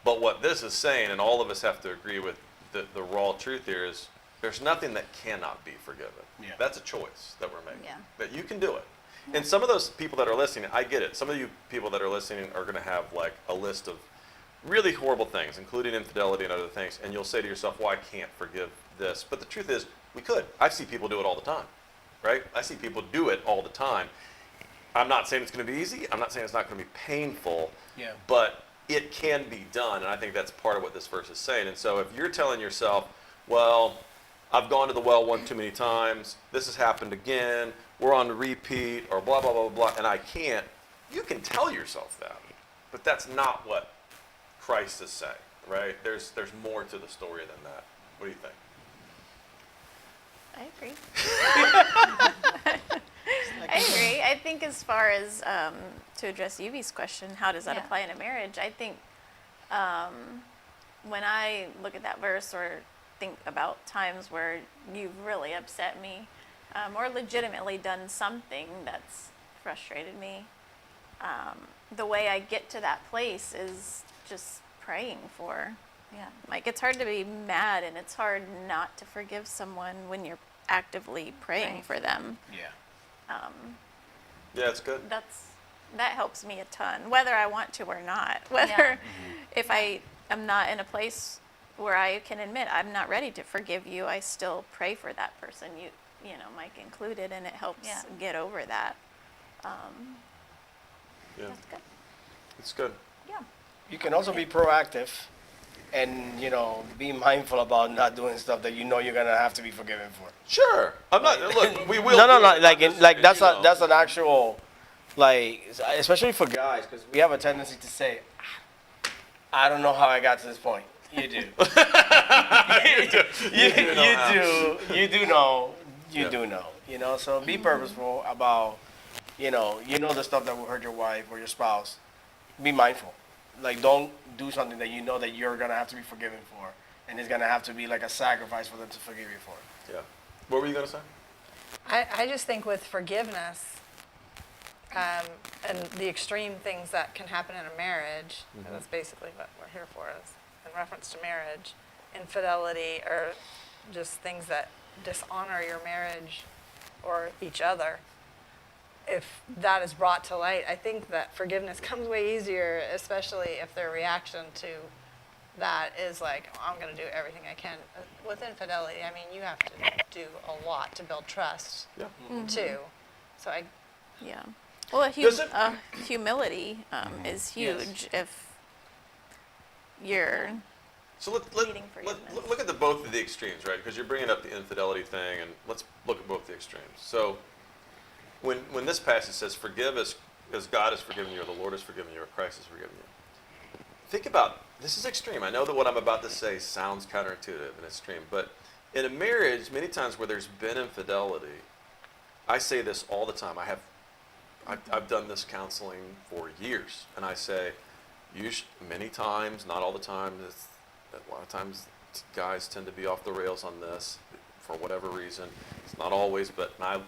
But what this is saying, and all of us have to agree with the raw truth here, is there's nothing that cannot be forgiven. Yeah. That's a choice that we're making. Yeah. That you can do it. And some of those people that are listening, I get it. Some of you people that are listening are going to have like a list of really horrible things, including infidelity and other things, and you'll say to yourself, well, I can't forgive this. But the truth is, we could. I see people do it all the time, right? I see people do it all the time. I'm not saying it's going to be easy. I'm not saying it's not going to be painful, but it can be done, and I think that's part of what this verse is saying. And so if you're telling yourself, well, I've gone to the well one too many times, this has happened again, we're on repeat, or blah, blah, blah, blah, and I can't, you can tell yourself that. But that's not what Christ is saying, right? There's more to the story than that. What do you think? I agree. I agree. I think as far as to address Yuvi's question, how does that apply in a marriage? I think when I look at that verse or think about times where you've really upset me or legitimately done something that's frustrated me, the way I get to that place is just praying for. Yeah. Like, it's hard to be mad and it's hard not to forgive someone when you're actively praying Right. for them. Yeah. Yeah, it's good. That helps me a ton, whether I want to or not. Whether if I am not in a place where I can admit I'm not ready to forgive you, I still pray for that person. You know, Mike included, and it helps Yeah. get over that. Yeah, That's good. it's good. Yeah. You can also be proactive and, be mindful about not doing stuff that you know you're going to have to be forgiven for. Sure. I'm not. Look, we will. No, do it. like, I'm just- like that's you a, know. that's an actual, like, especially for guys, because we have a tendency to say, I don't know how I got to this point. You do. You do know. Yeah. Do know. So be purposeful about, the stuff that will hurt your wife or your spouse. Be mindful. Like, don't do something that you know that you're gonna have to be forgiven for, and it's gonna have to be like a sacrifice for them to forgive you for. Yeah. What were you gonna say? I just think with forgiveness and the extreme things that can happen in a marriage, and that's basically what we're here for, is in reference to marriage, infidelity, or just things that dishonor your marriage or each other. If that is brought to light, I think that forgiveness comes way easier, especially if their reaction to that is like, oh, I'm going to do everything I can. With infidelity, I mean, you have to do a lot to build trust, Yeah. too. So Yeah. Well, Does it- humility is huge if you're. So let, Needing forgiveness. look at both of the extremes, right? Because you're bringing up the infidelity thing, and let's look at both the extremes. So when this passage says, forgive as God has forgiven you, or the Lord has forgiven you, or Christ has forgiven you, think about, this is extreme. I know that what I'm about to say sounds counterintuitive and extreme, but in a marriage, many times where there's been infidelity, I say this all the time. I've done this counseling for years, and I say, many times, not all the time, a lot of times guys tend to be off the rails on this for whatever reason. It's not always, but I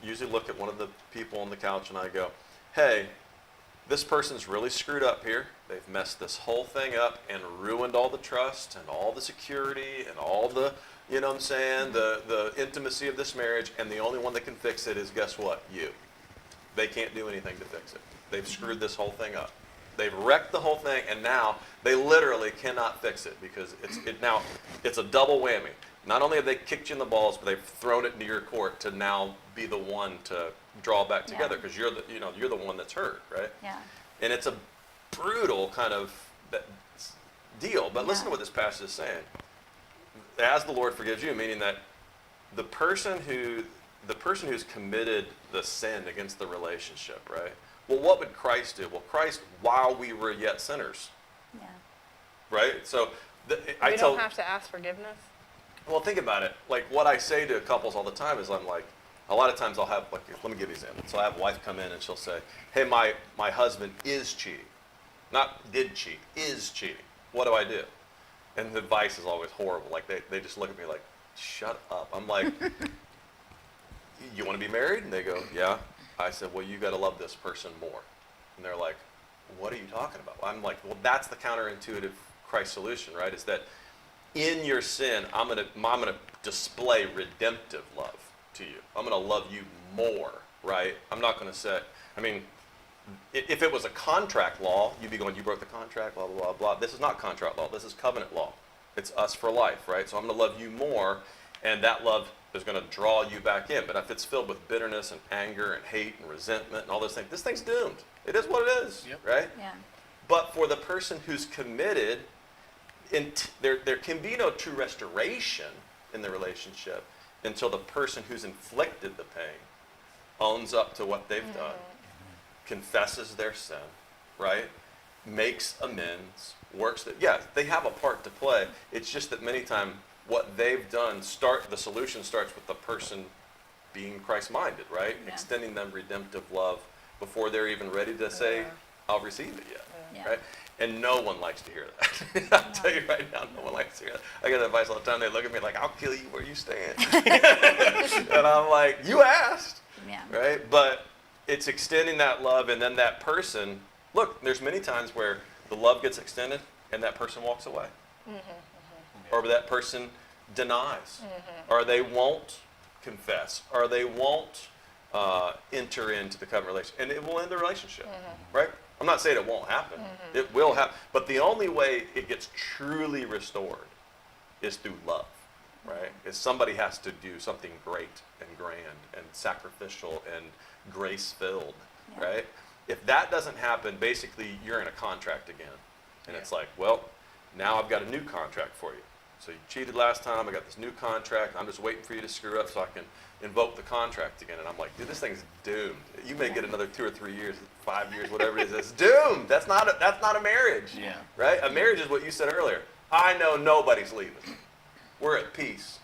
usually look at one of the people on the couch and I go, hey, this person's really screwed up here. They've messed this whole thing up and ruined all the trust and all the security and all the, you know what I'm saying, the intimacy of this marriage, and the only one that can fix it is, guess what? You. They can't do anything to fix it. They've screwed this whole thing up. They've wrecked the whole thing, and now they literally cannot fix it because it's a double whammy. Not only have they kicked you in the balls, but they've thrown it into your court to now be the one to draw back together because you're the one that's hurt, right? Yeah. And it's a brutal kind of deal. But listen to Yeah. what this passage is saying. As the Lord forgives you, meaning that the person who's committed the sin against the relationship, right? Well, what would Christ do? Well, Christ, while we were yet sinners, Yeah. right? So we don't have to ask forgiveness. well, think about it. Like what I say to couples all the time is I'm like, a lot of times I'll have, like, let me give you an example. So I have a wife come in and she'll say, hey, my husband is cheating. Not did cheat, is cheating. What do I do? And the advice is always horrible. Like they just look at me like, shut up. I'm like, you want to be married? And they go, yeah. I said, well, you got to love this person more. And they're like, what are you talking about? I'm like, well, that's the counterintuitive Christ solution, right? Is that in your sin, I'm gonna display redemptive love to you. I'm gonna love you more, right? I'm not gonna say, I mean, if it was a contract law, you'd be going, you broke the contract, blah, blah, blah, blah. This is not contract law. This is covenant law. It's us for life, right? So I'm gonna love you more, and that love is gonna draw you back in. But if it's filled with bitterness and anger and hate and resentment and all those things, this thing's doomed. It is what it is, right? Yeah. But for the person who's committed, there can be no true restoration in the relationship until the person who's inflicted the pain owns up to what they've done, confesses their sin, right? Makes amends, works that, yeah, they have a part to play. It's just that many times what they've done, the solution starts with the person being Christ-minded, right? Yeah. Extending them redemptive love before they're even ready to say, I'll receive it yet, Yeah. right? And no one likes to hear that. I'll tell you right now, no one likes to hear that. I get advice all the time. They look at me like, I'll kill you where you stand. And I'm like, you asked, Yeah. right? But it's extending that love, and then that person, look, there's many times where the love gets extended and that person walks away. Or that person denies. Or they won't confess, or they won't enter into the covenant relationship, and it will end the relationship, right? I'm not saying it won't happen. It will happen, but the only way it gets truly restored is through love, right? Is somebody has to do something great and grand and sacrificial and grace-filled, Yeah. right? If that doesn't happen, basically you're in a contract again, and it's like, well, now I've got a new contract for you. So you cheated last time. I got this new contract. I'm just waiting for you to screw up so I can invoke the contract again. And I'm like, dude, this thing's doomed. You may get another 2 or 3 years, 5 years, whatever it is. It's doomed. That's not a marriage. Yeah. Right? A marriage is what you said earlier. I know nobody's leaving. We're at peace.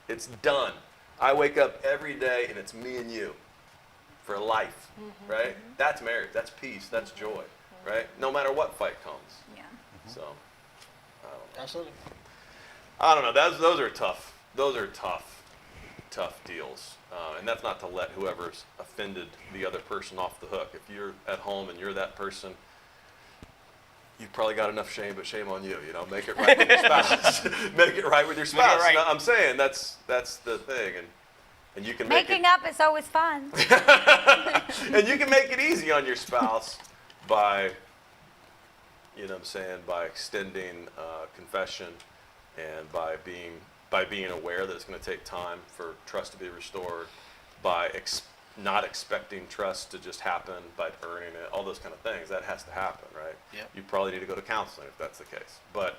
It's done. I wake up every day and it's me and you for life. Right? That's marriage. That's peace. That's joy. Right? No matter what fight comes. Yeah. So, I don't know. Absolutely. I don't know. Those are tough. Those are tough deals. And that's not to let whoever's offended the other person off the hook. If you're at home and you're that person, you've probably got enough shame, but shame on you. You know, make it right with your spouse. Make it right with your spouse. right. No, I'm saying that's the thing, and you can make Making up is always fun. and you can make it easy on your spouse by, you know what I'm saying, by extending confession and by being aware that it's going to take time for trust to be restored, by not expecting trust to just happen, by earning it, all those kind of things. That has to happen, right? Yep. You probably need to go to counseling if that's the case. But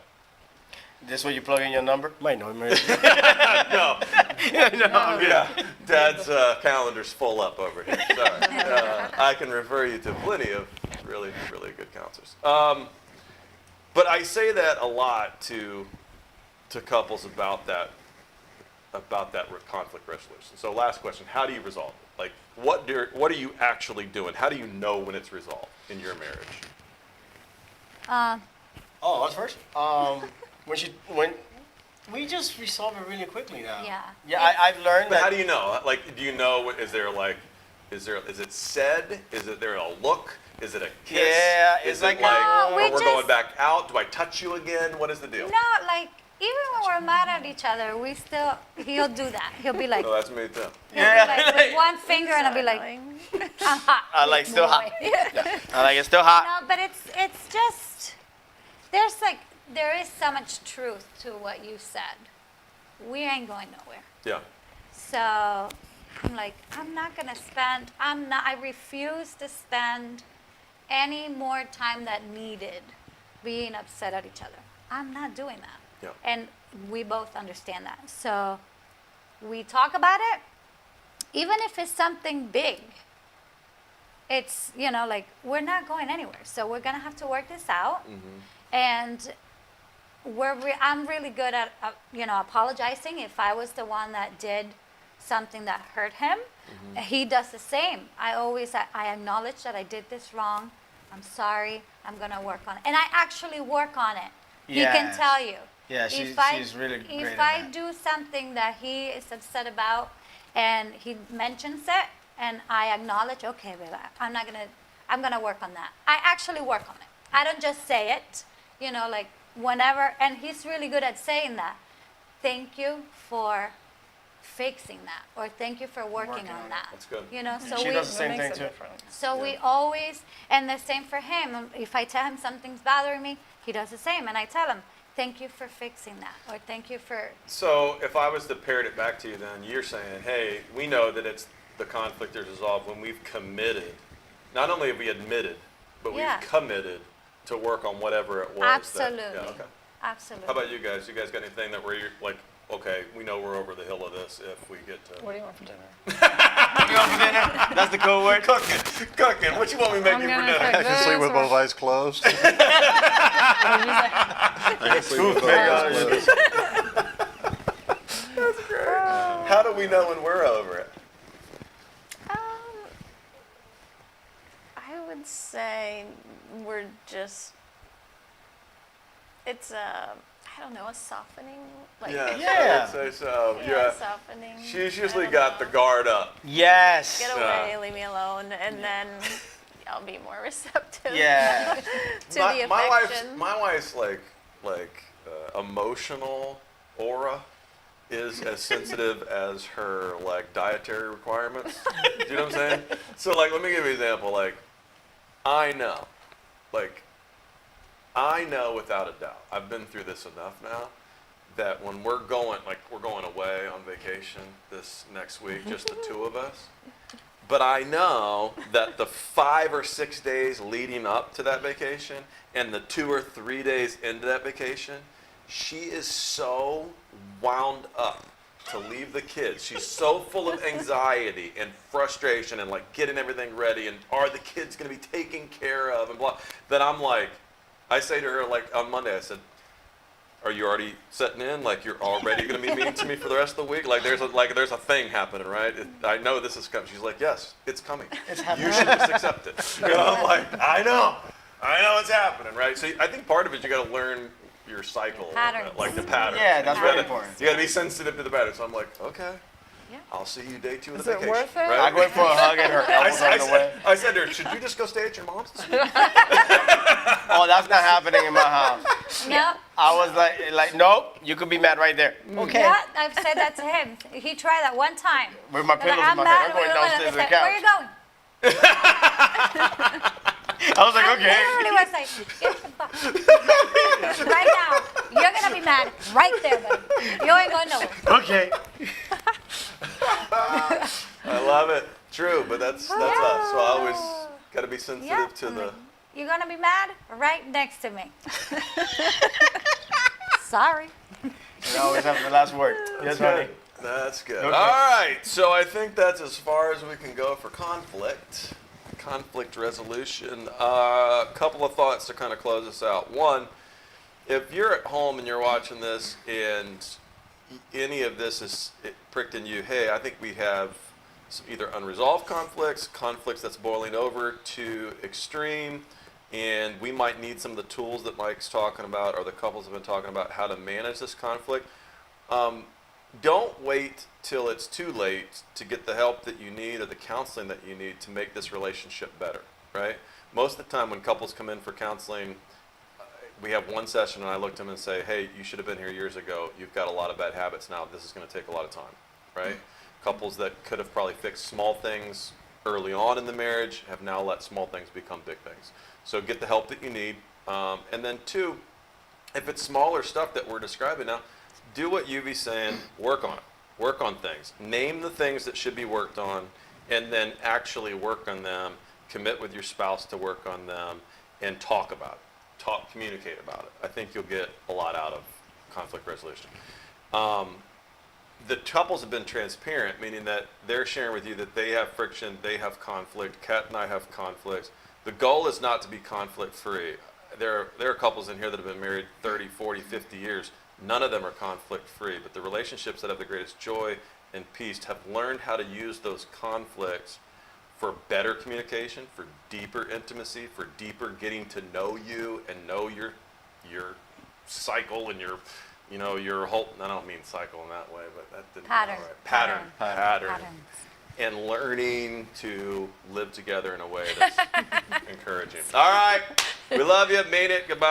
This where you plug in your number? Might know. no, yeah, Dad's calendar's full up over here. Sorry. I can refer you to plenty of really, really good counselors. But I say that a lot to couples about that conflict resolution. So last question, how do you resolve it? Like, what are you actually doing? How do you know when it's resolved in your marriage? Oh, that's first. When we just resolve it really quickly now. Yeah. Yeah, I've learned But that. how do you know? Like, do you know, is it said? Is there a look? Is it a kiss? Yeah, Is it's it like- like, No, we oh, we're going just- back out? Do I touch you again? What is the deal? No, like even when we're mad at each other, he'll do that. He'll be like, Oh, that's me too. he'll be like with one finger, and I'll be like, Annoying. I'm hot. I like Move still hot. away. I like it's still hot. No, but it's just there is so much truth to what you said. We ain't going nowhere. Yeah. So I'm like, I refuse to spend any more time that needed being upset at each other. I'm not doing that. Yeah. And we both understand that. So we talk about it, even if it's something big. It's, like we're not going anywhere. So we're going to have to work this out. And I'm really good at, apologizing. If I was the one that did something that hurt him, he does the same. I acknowledge that I did this wrong. I'm sorry. I'm going to work on it. And I actually work on it. He can Yes. tell you. Yeah, she's really great If at I that. do something that he is upset about and he mentions it and I acknowledge, okay, babe, I'm going to work on that. I actually work on it. I don't just say it, like whenever, and he's really good at saying that. Thank you for fixing that, or thank you for working Working on on it. that. That's good. So She we, does the same Makes thing a too. difference. so we always, and the same for him. If I tell him something's bothering me, he does the same, and I tell him, thank you for fixing that, or thank you for. So if I was to parrot it back to you, then you're saying, hey, we know that it's the conflict is resolved when we've committed. Not only have we admitted, but Yeah. we've committed to work on whatever it was. Absolutely. Yeah, okay. Absolutely. How about you guys? You guys got anything that where you're like, okay, we know we're over the hill of this if we get to What do you want for dinner? You go for dinner? That's the code word. cooking? What you want me to make I'm you for gonna dinner? I cook can sleep with this both or- eyes closed. What did you say? I can sleep with both eyes closed. How do we know when we're over it? I would say we're just, it's a softening. Like, Yeah. I'd say so. yeah, Yeah. softening. She's I usually don't got the know. guard up. Yes. Get away, leave me alone, and then I'll be more receptive Yeah. to the affection. My wife's like emotional aura is as sensitive as her like dietary requirements. Do you know what I'm saying? So like, let me give you an example. Like, I know without a doubt, I've been through this enough now, that when we're going away on vacation this next week, just the two of us. But I know that the 5 or 6 days leading up to that vacation and the 2 or 3 days into that vacation, she is so wound up to leave the kids. She's so full of anxiety and frustration and like getting everything ready and are the kids going to be taken care of and blah, that I'm like, I say to her like on Monday, I said, are you already setting in? Like you're already going to be mean to me for the rest of the week? Like there's a thing happening, right? I know this is coming. She's like, yes, it's coming. It's happening. You should just accept it. You know, I'm like, I know it's happening, right? So I think part of it, you got to learn your cycle, Patterns. like the patterns. Yeah, that's You very gotta- important. You got to be sensitive to the patterns. So I'm like, okay, Yeah. I'll see you day 2 of Is the it vacation. worth it? Right? I went for a hug and her elbows on the way. I said to her, should you just go stay at your mom's this week? Oh, that's not happening in my house. No. I was like, nope, you could be mad right there. Okay. Yeah, I've said that to him. He tried that one time. With my I'm pillows like, in my I'm hand. mad. I'm going downstairs to the Where are you couch. going? I was like, I okay. literally was like, get the fuck right now. You're gonna be mad right there, buddy. You ain't going nowhere. Okay. I love it. True, but that's us. So I always got to be sensitive Yeah. to the. You're gonna be mad right next to me. Sorry. You always have the last word. Yes, honey. That's good. Okay. All right, so I think that's as far as we can go for conflict resolution. A couple of thoughts to kind of close us out. One, if you're at home and you're watching this and any of this is pricked in you, hey, I think we have some either unresolved conflicts that's boiling over to extreme, and we might need some of the tools that Mike's talking about or the couples have been talking about how to manage this conflict. Don't wait till it's too late to get the help that you need or the counseling that you need to make this relationship better, right? Most of the time when couples come in for counseling, we have one session and I look at them and say, hey, you should have been here years ago. You've got a lot of bad habits now. This is going to take a lot of time, right? Couples that could have probably fixed small things early on in the marriage have now let small things become big things. So get the help that you need. And then 2, if it's smaller stuff that we're describing now, do what Yuvi's saying, work on it. Work on things. Name the things that should be worked on and then actually work on them. Commit with your spouse to work on them and talk about it. Communicate about it. I think you'll get a lot out of conflict resolution. The couples have been transparent, meaning that they're sharing with you that they have friction, they have conflict, Kat and I have conflicts. The goal is not to be conflict free. There are couples in here that have been married 30, 40, 50 years. None of them are conflict free, but the relationships that have the greatest joy and peace have learned how to use those conflicts for better communication, for deeper intimacy, for deeper getting to know you and know your cycle and your whole, I don't mean cycle in that way, but that didn't Pattern. come out right. Pattern. Patterns. And learning to live together in a way that's encouraging. All right. We love you. Mean it. Goodbye.